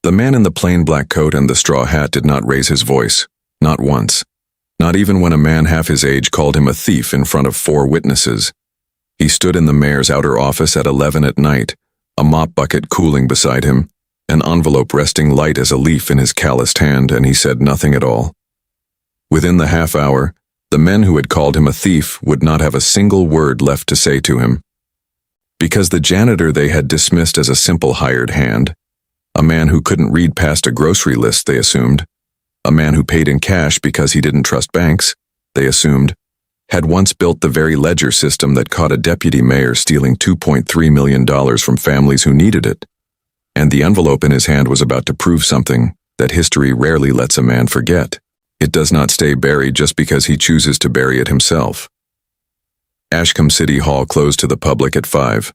The man in the plain black coat and the straw hat did not raise his voice, not once. Not even when a man half his age called him a thief in front of 4 witnesses. He stood in the mayor's outer office at 11 at night, a mop bucket cooling beside him, an envelope resting light as a leaf in his calloused hand, and he said nothing at all. Within the half hour, the men who had called him a thief would not have a single word left to say to him. Because the janitor they had dismissed as a simple hired hand, a man who couldn't read past a grocery list, they assumed, a man who paid in cash because he didn't trust banks, they assumed, had once built the very ledger system that caught a deputy mayor stealing $2.3 million from families who needed it. And the envelope in his hand was about to prove something that history rarely lets a man forget. It does not stay buried just because he chooses to bury it himself. Ashcombe City Hall closed to the public at 5.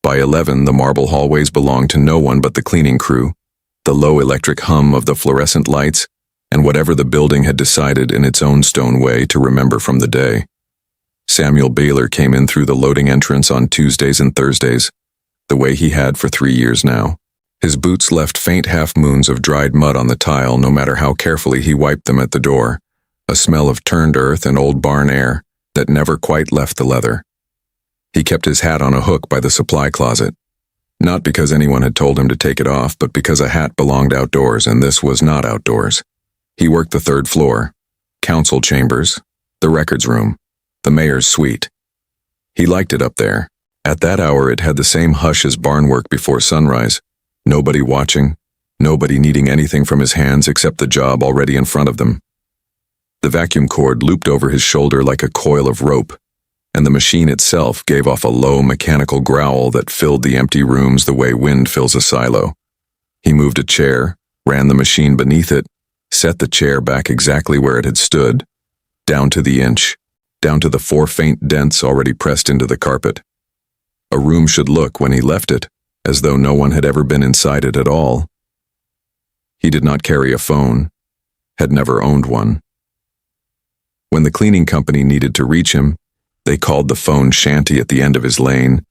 By 11, the marble hallways belonged to no one but the cleaning crew, the low electric hum of the fluorescent lights, and whatever the building had decided in its own stone way to remember from the day. Samuel Baylor came in through the loading entrance on Tuesdays and Thursdays, the way he had for 3 years now. His boots left faint half-moons of dried mud on the tile no matter how carefully he wiped them at the door, a smell of turned earth and old barn air that never quite left the leather. He kept his hat on a hook by the supply closet, not because anyone had told him to take it off, but because a hat belonged outdoors and this was not outdoors. He worked the 3rd floor, council chambers, the records room, the mayor's suite. He liked it up there. At that hour it had the same hush as barn work before sunrise. Nobody watching, nobody needing anything from his hands except the job already in front of them. The vacuum cord looped over his shoulder like a coil of rope, and the machine itself gave off a low mechanical growl that filled the empty rooms the way wind fills a silo. He moved a chair, ran the machine beneath it, set the chair back exactly where it had stood, down to the inch, down to the 4 faint dents already pressed into the carpet. A room should look, when he left it, as though no one had ever been inside it at all. He did not carry a phone, had never owned one. When the cleaning company needed to reach him, they called the phone shanty at the end of his lane,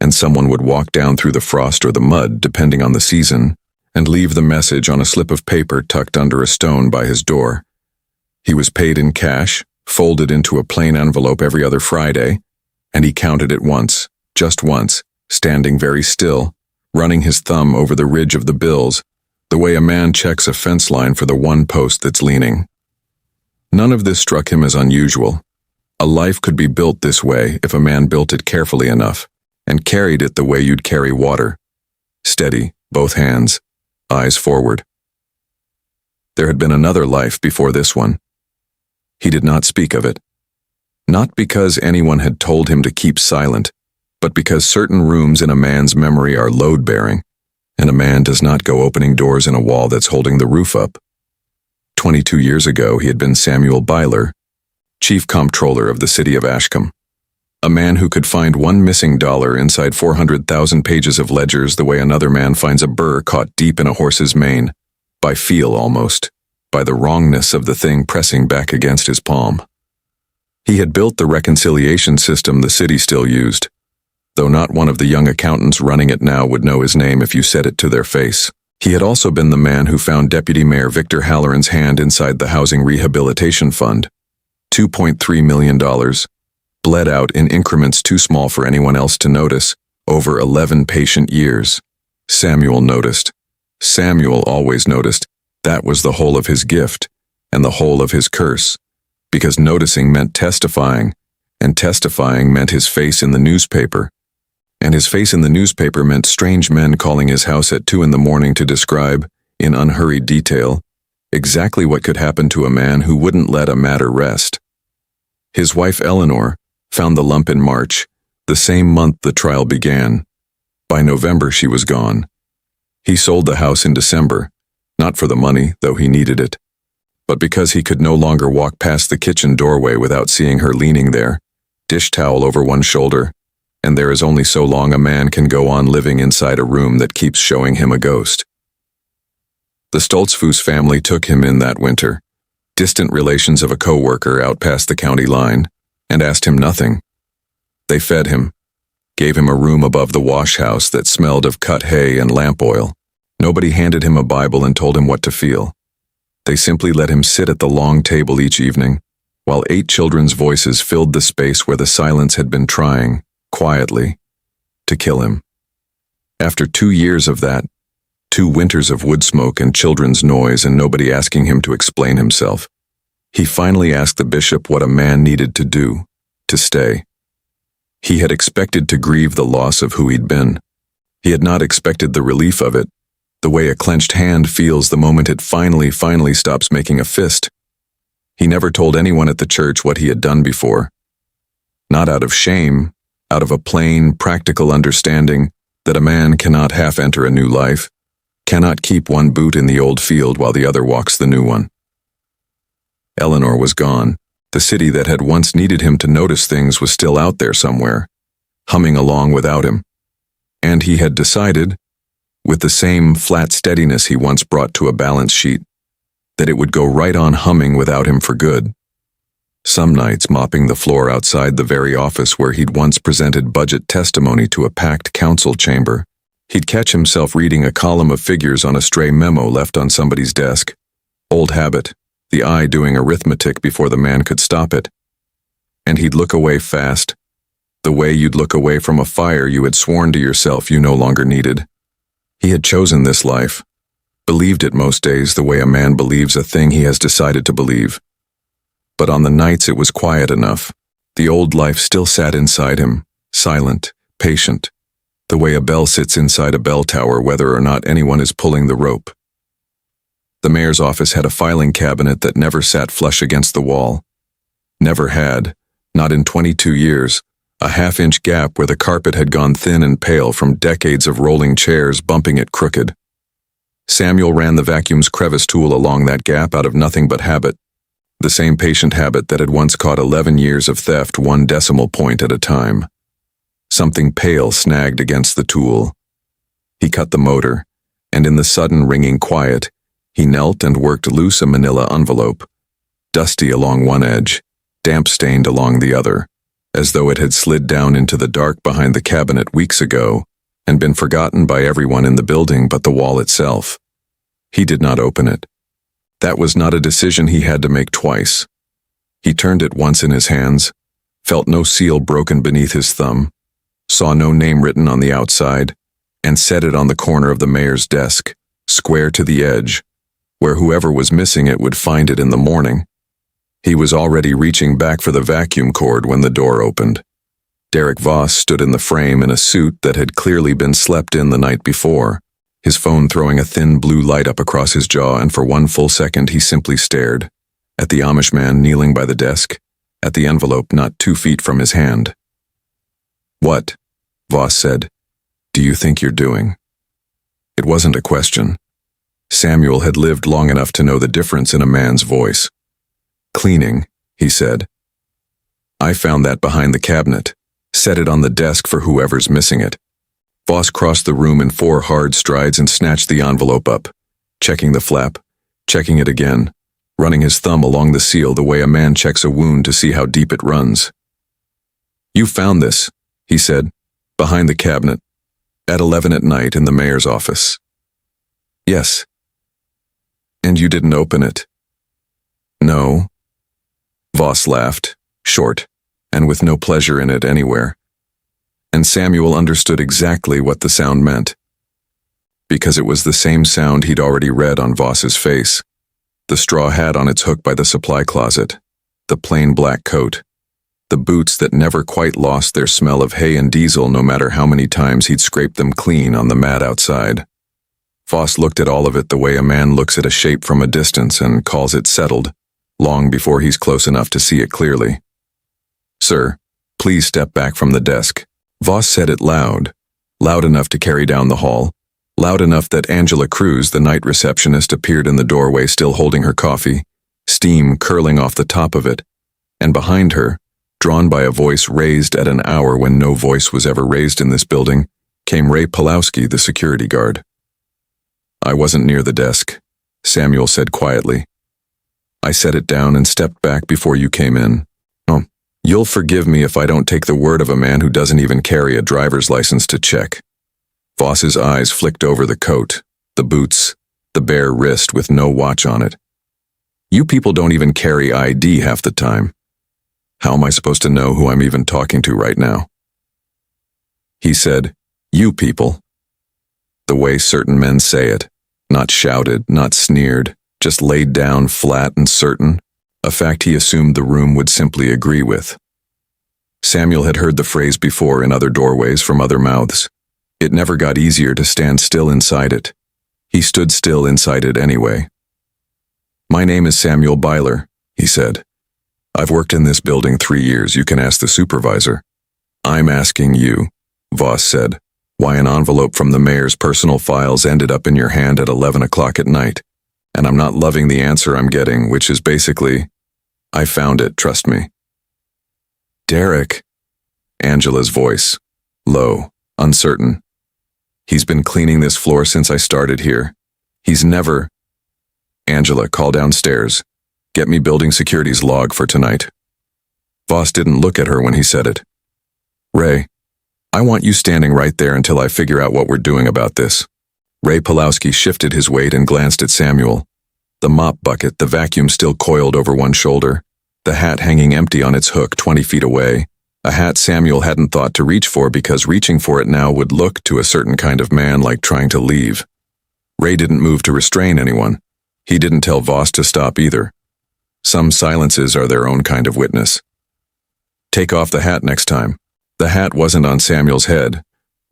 and someone would walk down through the frost or the mud, depending on the season, and leave the message on a slip of paper tucked under a stone by his door. He was paid in cash, folded into a plain envelope every other Friday, and he counted it once, just once, standing very still, running his thumb over the ridge of the bills, the way a man checks a fence line for the one post that's leaning. None of this struck him as unusual. A life could be built this way if a man built it carefully enough, and carried it the way you'd carry water. Steady, both hands, eyes forward. There had been another life before this one. He did not speak of it. Not because anyone had told him to keep silent, but because certain rooms in a man's memory are load-bearing, and a man does not go opening doors in a wall that's holding the roof up. 22 years ago, he had been Samuel Baylor, chief comptroller of the city of Ashcombe, a man who could find one missing dollar inside 400,000 pages of ledgers the way another man finds a burr caught deep in a horse's mane, by feel almost, by the wrongness of the thing pressing back against his palm. He had built the reconciliation system the city still used, though not one of the young accountants running it now would know his name if you said it to their face. He had also been the man who found Deputy Mayor Victor Halloran's hand inside the Housing Rehabilitation Fund, $2.3 million, bled out in increments too small for anyone else to notice, over 11 patient years. Samuel noticed. Samuel always noticed. That was the whole of his gift, and the whole of his curse, because noticing meant testifying, and testifying meant his face in the newspaper, and his face in the newspaper meant strange men calling his house at 2 a.m. to describe, in unhurried detail, exactly what could happen to a man who wouldn't let a matter rest. His wife Eleanor found the lump in March, the same month the trial began. By November she was gone. He sold the house in December, not for the money, though he needed it, but because he could no longer walk past the kitchen doorway without seeing her leaning there, dish towel over one shoulder, and there is only so long a man can go on living inside a room that keeps showing him a ghost. The Stoltzfus family took him in that winter, distant relations of a co-worker out past the county line, and asked him nothing. They fed him, gave him a room above the wash house that smelled of cut hay and lamp oil. Nobody handed him a Bible and told him what to feel. They simply let him sit at the long table each evening, while 8 children's voices filled the space where the silence had been trying, quietly, to kill him. After 2 years of that, 2 winters of wood smoke and children's noise and nobody asking him to explain himself, he finally asked the bishop what a man needed to do to stay. He had expected to grieve the loss of who he'd been. He had not expected the relief of it, the way a clenched hand feels the moment it finally stops making a fist. He never told anyone at the church what he had done before. Not out of shame, out of a plain, practical understanding that a man cannot half enter a new life, cannot keep one boot in the old field while the other walks the new one. Eleanor was gone. The city that had once needed him to notice things was still out there somewhere, humming along without him. And he had decided, with the same flat steadiness he once brought to a balance sheet, that it would go right on humming without him for good. Some nights mopping the floor outside the very office where he'd once presented budget testimony to a packed council chamber, he'd catch himself reading a column of figures on a stray memo left on somebody's desk. Old habit, the eye doing arithmetic before the man could stop it. And he'd look away fast, the way you'd look away from a fire you had sworn to yourself you no longer needed. He had chosen this life, believed it most days the way a man believes a thing he has decided to believe. But on the nights it was quiet enough. The old life still sat inside him, silent, patient, the way a bell sits inside a bell tower whether or not anyone is pulling the rope. The mayor's office had a filing cabinet that never sat flush against the wall. Never had, not in 22 years, a half-inch gap where the carpet had gone thin and pale from decades of rolling chairs bumping it crooked. Samuel ran the vacuum's crevice tool along that gap out of nothing but habit, the same patient habit that had once caught 11 years of theft 1 decimal point at a time. Something pale snagged against the tool. He cut the motor, and in the sudden ringing quiet, he knelt and worked loose a manila envelope, dusty along one edge, damp-stained along the other, as though it had slid down into the dark behind the cabinet weeks ago and been forgotten by everyone in the building but the wall itself. He did not open it. That was not a decision he had to make twice. He turned it once in his hands, felt no seal broken beneath his thumb, saw no name written on the outside, and set it on the corner of the mayor's desk, square to the edge, where whoever was missing it would find it in the morning. He was already reaching back for the vacuum cord when the door opened. Derek Voss stood in the frame in a suit that had clearly been slept in the night before, his phone throwing a thin blue light up across his jaw, and for 1 full second he simply stared, at the Amish man kneeling by the desk, at the envelope not 2 feet from his hand. "What," Voss said, "do you think you're doing?" It wasn't a question. Samuel had lived long enough to know the difference in a man's voice. "Cleaning," he said. "I found that behind the cabinet. Set it on the desk for whoever's missing it." Voss crossed the room in 4 hard strides and snatched the envelope up, checking the flap, checking it again, running his thumb along the seal the way a man checks a wound to see how deep it runs. "You found this," he said, "behind the cabinet, at 11 at night in the mayor's office." "Yes." "And you didn't open it?" "No." Voss laughed, short, and with no pleasure in it anywhere. And Samuel understood exactly what the sound meant. Because it was the same sound he'd already read on Voss's face. The straw hat on its hook by the supply closet, the plain black coat, the boots that never quite lost their smell of hay and diesel no matter how many times he'd scraped them clean on the mat outside. Voss looked at all of it the way a man looks at a shape from a distance and calls it settled, long before he's close enough to see it clearly. "Sir, please step back from the desk." Voss said it loud, loud enough to carry down the hall, loud enough that Angela Cruz, the night receptionist, appeared in the doorway still holding her coffee, steam curling off the top of it, and behind her, drawn by a voice raised at an hour when no voice was ever raised in this building, came Ray Pulowski, the security guard. "I wasn't near the desk," Samuel said quietly. "I set it down and stepped back before you came in. Oh, you'll forgive me if I don't take the word of a man who doesn't even carry a driver's license to check." Voss's eyes flicked over the coat, the boots, the bare wrist with no watch on it. You people don't even carry ID half the time. How am I supposed to know who I'm even talking to right now? He said, "You people." The way certain men say it, not shouted, not sneered, just laid down flat and certain, a fact he assumed the room would simply agree with. Samuel had heard the phrase before in other doorways from other mouths. It never got easier to stand still inside it. He stood still inside it anyway. "My name is Samuel Byler," he said. "I've worked in this building 3 years. You can ask the supervisor." "I'm asking you," Voss said, "why an envelope from the mayor's personal files ended up in your hand at 11 o'clock at night. And I'm not loving the answer I'm getting, which is basically, I found it, trust me." "Derek," Angela's voice, low, uncertain. "He's been cleaning this floor since I started here. He's never—" "Angela, call downstairs. Get me building security's log for tonight." Voss didn't look at her when he said it. "Ray, I want you standing right there until I figure out what we're doing about this." Ray Pulowski shifted his weight and glanced at Samuel. The mop bucket, the vacuum still coiled over one shoulder, the hat hanging empty on its hook 20 feet away, a hat Samuel hadn't thought to reach for because reaching for it now would look to a certain kind of man like trying to leave. Ray didn't move to restrain anyone. He didn't tell Voss to stop either. Some silences are their own kind of witness. "Take off the hat next time." The hat wasn't on Samuel's head,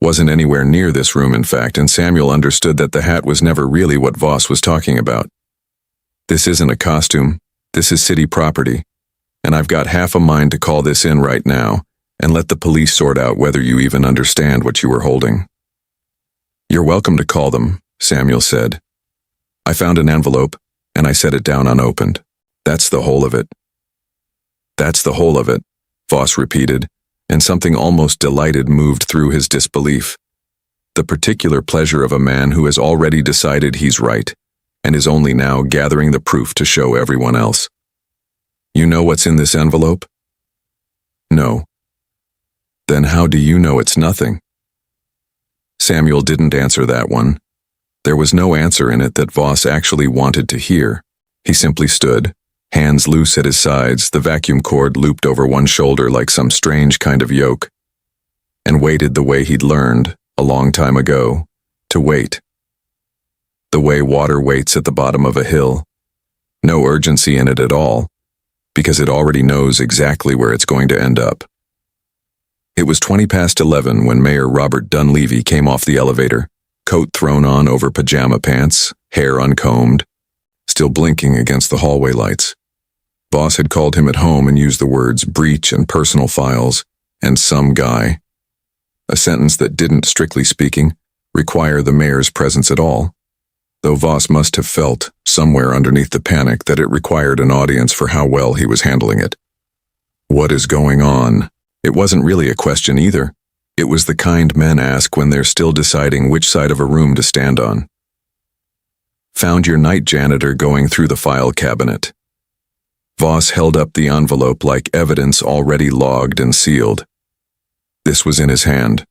wasn't anywhere near this room in fact, and Samuel understood that the hat was never really what Voss was talking about. "This isn't a costume, this is city property, and I've got half a mind to call this in right now and let the police sort out whether you even understand what you were holding." "You're welcome to call them," Samuel said. "I found an envelope, and I set it down unopened. That's the whole of it." "That's the whole of it," Voss repeated, and something almost delighted moved through his disbelief. The particular pleasure of a man who has already decided he's right, and is only now gathering the proof to show everyone else. "You know what's in this envelope?" "No." "Then how do you know it's nothing?" Samuel didn't answer that one. There was no answer in it that Voss actually wanted to hear. He simply stood, hands loose at his sides, the vacuum cord looped over one shoulder like some strange kind of yoke, and waited the way he'd learned, a long time ago, to wait. The way water waits at the bottom of a hill. No urgency in it at all, because it already knows exactly where it's going to end up. It was 20 past 11 when Mayor Robert Dunleavy came off the elevator, coat thrown on over pajama pants, hair uncombed, still blinking against the hallway lights. Voss had called him at home and used the words breach and personal files and some guy, a sentence that didn't, strictly speaking, require the mayor's presence at all, though Voss must have felt, somewhere underneath the panic, that it required an audience for how well he was handling it. What is going on? It wasn't really a question either. It was the kind men ask when they're still deciding which side of a room to stand on. Found your night janitor going through the file cabinet. Voss held up the envelope like evidence already logged and sealed. This was in his hand.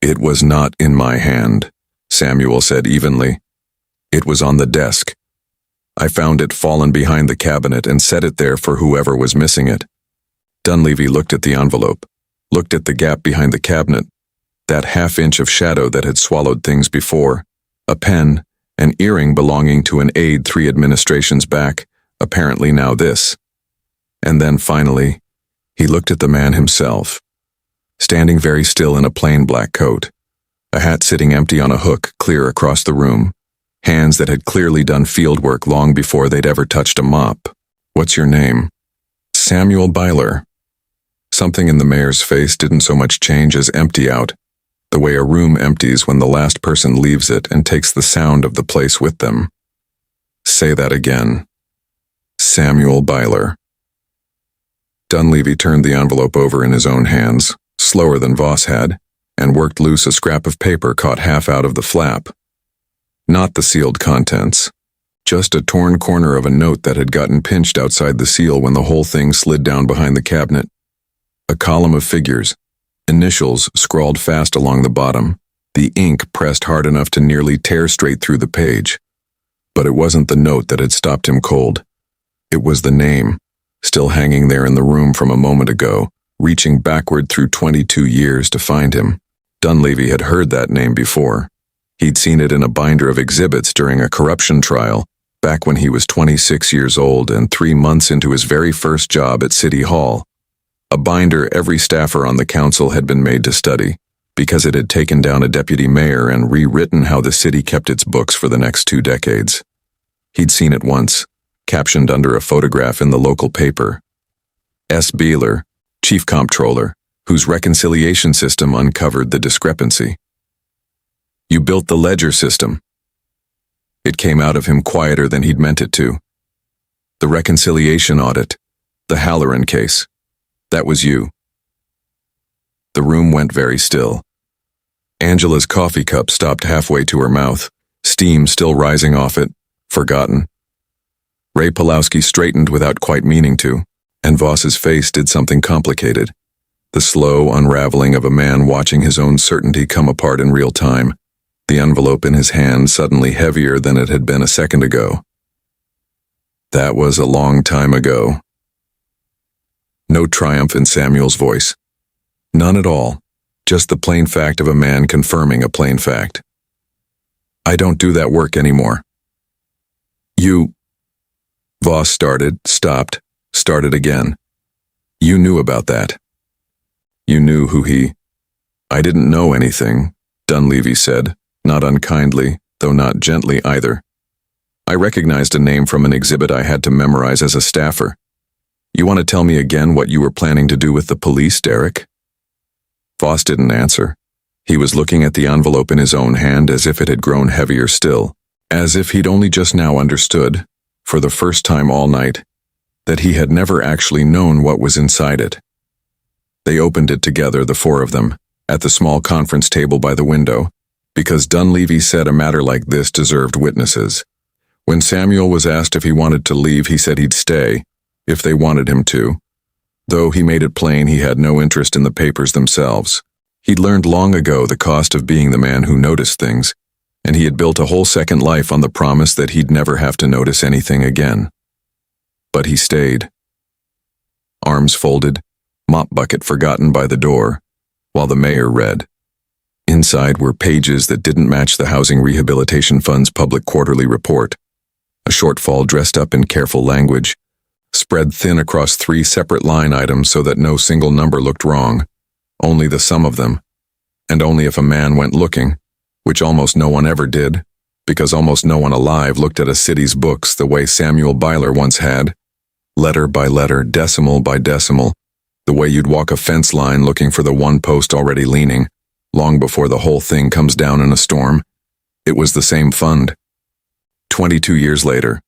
It was not in my hand, Samuel said evenly. It was on the desk. I found it fallen behind the cabinet and set it there for whoever was missing it. Dunleavy looked at the envelope, looked at the gap behind the cabinet, that half-inch of shadow that had swallowed things before, a pen, an earring belonging to an aide 3 administrations back, apparently now this. And then finally, he looked at the man himself, standing very still in a plain black coat, a hat sitting empty on a hook clear across the room, hands that had clearly done field work long before they'd ever touched a mop. "What's your name?" "Samuel Byler." Something in the mayor's face didn't so much change as empty out, the way a room empties when the last person leaves it and takes the sound of the place with them. "Say that again." "Samuel Byler." Dunleavy turned the envelope over in his own hands, slower than Voss had, and worked loose a scrap of paper caught half out of the flap. Not the sealed contents, just a torn corner of a note that had gotten pinched outside the seal when the whole thing slid down behind the cabinet. A column of figures, initials scrawled fast along the bottom, The ink pressed hard enough to nearly tear straight through the page. But it wasn't the note that had stopped him cold. It was the name, still hanging there in the room from a moment ago, reaching backward through 22 years to find him. Dunleavy had heard that name before. He'd seen it in a binder of exhibits during a corruption trial, back when he was 26 years old and 3 months into his very first job at City Hall. A binder every staffer on the council had been made to study, because it had taken down a deputy mayor and rewritten how the city kept its books for the next 2 decades. He'd seen it once, captioned under a photograph in the local paper. S. Beeler, chief comptroller, whose reconciliation system uncovered the discrepancy. You built the ledger system. It came out of him quieter than he'd meant it to. The reconciliation audit, the Halloran case, that was you. The room went very still. Angela's coffee cup stopped halfway to her mouth, steam still rising off it, forgotten. Ray Pulowski straightened without quite meaning to, and Voss's face did something complicated. The slow unraveling of a man watching his own certainty come apart in real time, the envelope in his hand suddenly heavier than it had been a second ago. That was a long time ago. No triumph in Samuel's voice. None at all, just the plain fact of a man confirming a plain fact. I don't do that work anymore. You... Voss started, stopped, started again. You knew about that. You knew who he... I didn't know anything, Dunleavy said, not unkindly, though not gently either. I recognized a name from an exhibit I had to memorize as a staffer. You want to tell me again what you were planning to do with the police, Derek? Voss didn't answer. He was looking at the envelope in his own hand as if it had grown heavier still, as if he'd only just now understood, for the first time all night, that he had never actually known what was inside it. They opened it together, the 4 of them, at the small conference table by the window, because Dunleavy said a matter like this deserved witnesses. When Samuel was asked if he wanted to leave, he said he'd stay, if they wanted him to, though he made it plain he had no interest in the papers themselves. He'd learned long ago the cost of being the man who noticed things, and he had built a whole second life on the promise that he'd never have to notice anything again. But he stayed. Arms folded, mop bucket forgotten by the door, while the mayor read. Inside were pages that didn't match the Housing Rehabilitation Fund's public quarterly report. A shortfall dressed up in careful language, spread thin across 3 separate line items so that no single number looked wrong, only the sum of them, and only if a man went looking, which almost no one ever did, because almost no one alive looked at a city's books the way Samuel Byler once had, letter by letter, decimal by decimal, the way you'd walk a fence line looking for the one post already leaning, long before the whole thing comes down in a storm. It was the same fund. 22 years later.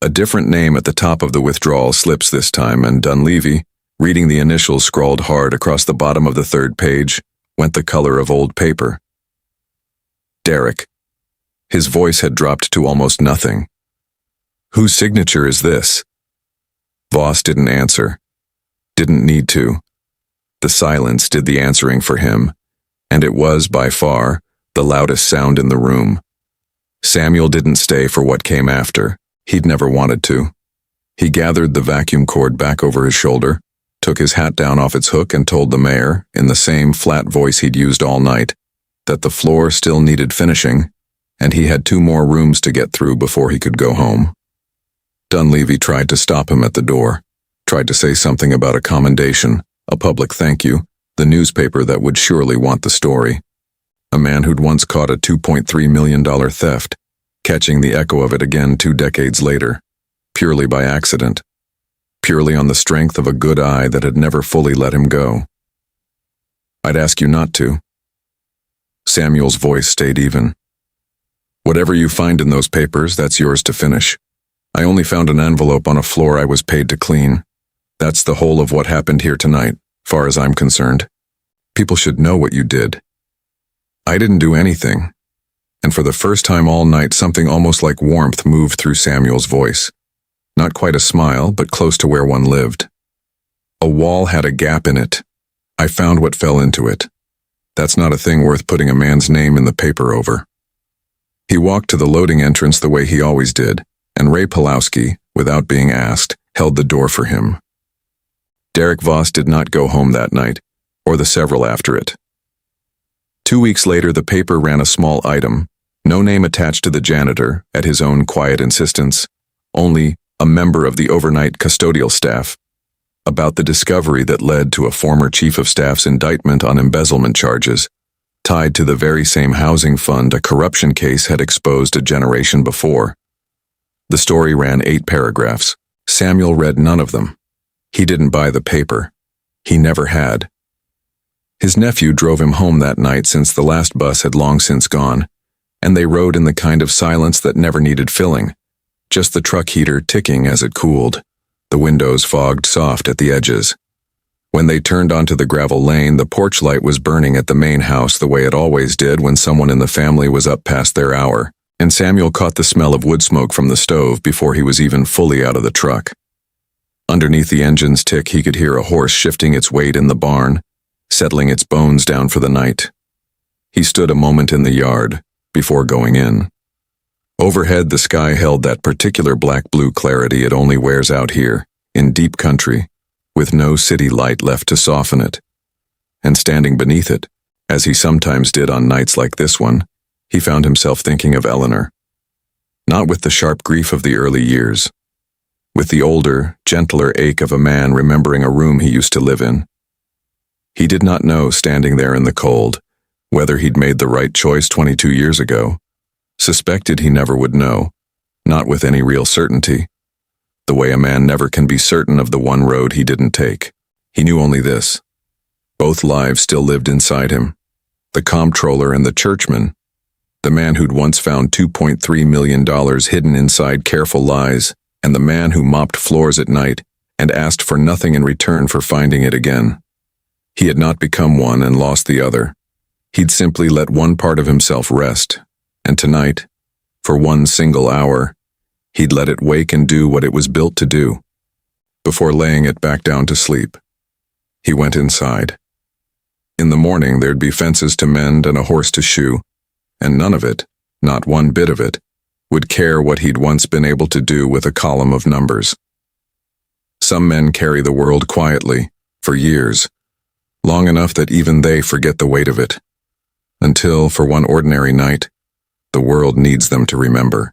A different name at the top of the withdrawal slips this time, and Dunleavy, reading the initials scrawled hard across the bottom of the 3rd page, went the color of old paper. Derek. His voice had dropped to almost nothing. Whose signature is this? Voss didn't answer. Didn't need to. The silence did the answering for him, and it was, by far, the loudest sound in the room. Samuel didn't stay for what came after. He'd never wanted to. He gathered the vacuum cord back over his shoulder, took his hat down off its hook and told the mayor, in the same flat voice he'd used all night, that the floor still needed finishing, and he had 2 more rooms to get through before he could go home. Dunleavy tried to stop him at the door, tried to say something about a commendation, a public thank you, the newspaper that would surely want the story. A man who'd once caught a $2.3 million theft, catching the echo of it again 2 decades later, purely by accident, purely on the strength of a good eye that had never fully let him go. I'd ask you not to. Samuel's voice stayed even. Whatever you find in those papers, that's yours to finish. I only found an envelope on a floor I was paid to clean. That's the whole of what happened here tonight, far as I'm concerned. People should know what you did. I didn't do anything. And for the first time all night, something almost like warmth moved through Samuel's voice. Not quite a smile, but close to where one lived. A wall had a gap in it. I found what fell into it. That's not a thing worth putting a man's name in the paper over. He walked to the loading entrance the way he always did, and Ray Pulowski, without being asked, held the door for him. Derek Voss did not go home that night, or the several after it. 2 weeks later, the paper ran a small item, no name attached to the janitor, at his own quiet insistence, only a member of the overnight custodial staff, about the discovery that led to a former chief of staff's indictment on embezzlement charges, tied to the very same housing fund a corruption case had exposed a generation before. The story ran 8 paragraphs. Samuel read none of them. He didn't buy the paper. He never had. His nephew drove him home that night since the last bus had long since gone, and they rode in the kind of silence that never needed filling, just the truck heater ticking as it cooled, the windows fogged soft at the edges. When they turned onto the gravel lane, the porch light was burning at the main house the way it always did when someone in the family was up past their hour, and Samuel caught the smell of wood smoke from the stove before he was even fully out of the truck. Underneath the engine's tick, he could hear a horse shifting its weight in the barn, settling its bones down for the night. He stood a moment in the yard before going in. Overhead, the sky held that particular black-blue clarity it only wears out here, in deep country, with no city light left to soften it. And standing beneath it, as he sometimes did on nights like this one, he found himself thinking of Eleanor. Not with the sharp grief of the early years, with the older, gentler ache of a man remembering a room he used to live in. He did not know, standing there in the cold, whether he'd made the right choice 22 years ago. Suspected he never would know, not with any real certainty. The way a man never can be certain of the one road he didn't take. He knew only this. Both lives still lived inside him. The comptroller and the churchman. The man who'd once found $2.3 million hidden inside careful lies, and the man who mopped floors at night and asked for nothing in return for finding it again. He had not become one and lost the other. He'd simply let one part of himself rest, and tonight, for one single hour, he'd let it wake and do what it was built to do. Before laying it back down to sleep, he went inside. In the morning, there'd be fences to mend and a horse to shoe, and none of it, not one bit of it, would care what he'd once been able to do with a column of numbers. Some men carry the world quietly, for years, long enough that even they forget the weight of it, until, for one ordinary night, the world needs them to remember.